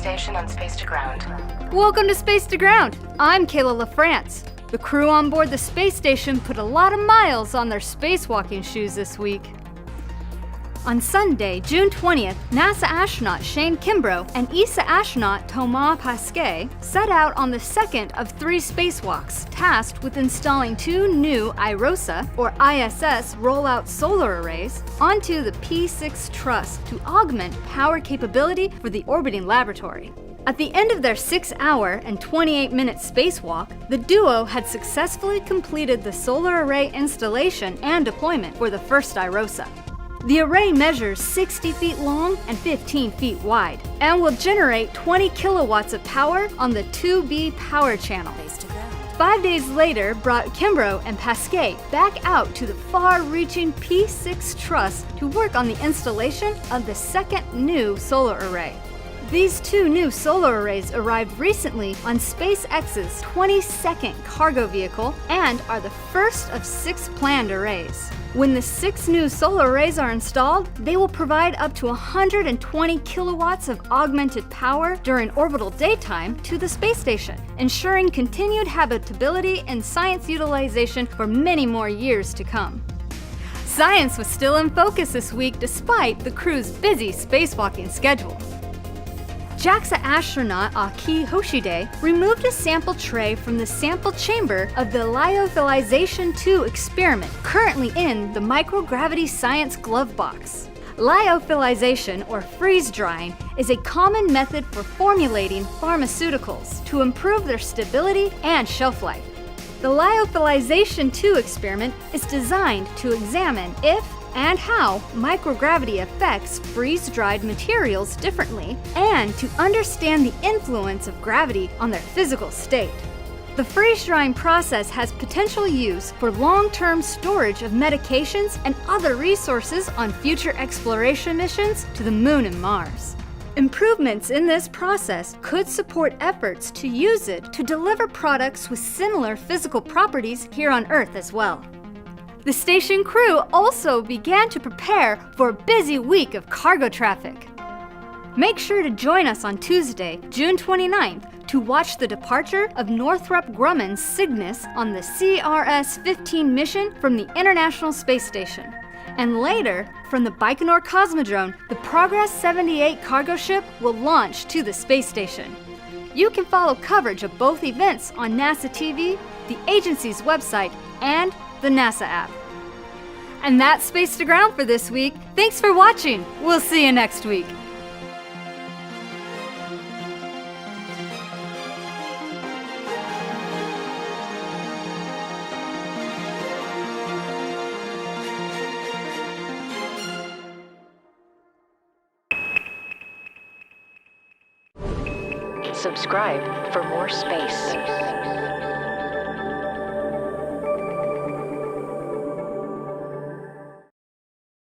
station and space to ground. Welcome to Space to Ground. I'm Kayla LaFrance. The crew on board the space station put a lot of miles on their spacewalking shoes this week. On Sunday, June 20th, NASA astronaut Shane Kimbrough and ESA astronaut Thomas Pesquet set out on the second of 3 spacewalks, tasked with installing 2 new IROSA, or ISS, rollout solar arrays onto the P6 truss to augment power capability for the orbiting laboratory. At the end of their 6-hour and 28-minute spacewalk, the duo had successfully completed the solar array installation and deployment for the first IROSA. The array measures 60 feet long and 15 feet wide and will generate 20 kilowatts of power on the 2B power channel. 5 days later brought Kimbrough and Pesquet back out to the far-reaching P6 truss to work on the installation of the second new solar array. These 2 new solar arrays arrived recently on SpaceX's 22nd cargo vehicle and are the first of 6 planned arrays. When the 6 new solar arrays are installed, they will provide up to 120 kilowatts of augmented power during orbital daytime to the space station, ensuring continued habitability and science utilization for many more years to come. Science was still in focus this week despite the crew's busy spacewalking schedule. JAXA astronaut Aki Hoshide removed a sample tray from the sample chamber of the Lyophilization 2 experiment currently in the Microgravity Science glove box. Lyophilization, or freeze drying, is a common method for formulating pharmaceuticals to improve their stability and shelf life. The Lyophilization 2 experiment is designed to examine if and how microgravity affects freeze-dried materials differently, and to understand the influence of gravity on their physical state. The freeze-drying process has potential use for long-term storage of medications and other resources on future exploration missions to the Moon and Mars. Improvements in this process could support efforts to use it to deliver products with similar physical properties here on Earth as well. The station crew also began to prepare for a busy week of cargo traffic. Make sure to join us on Tuesday, June 29th, to watch the departure of Northrop Grumman's Cygnus on the CRS-15 mission from the International Space Station. And later, from the Baikonur Cosmodrome, the Progress 78 cargo ship will launch to the space station. You can follow coverage of both events on NASA TV, the agency's website, and the NASA app. And that's Space to Ground for this week. Thanks for watching. We'll see you next week. Subscribe for more space.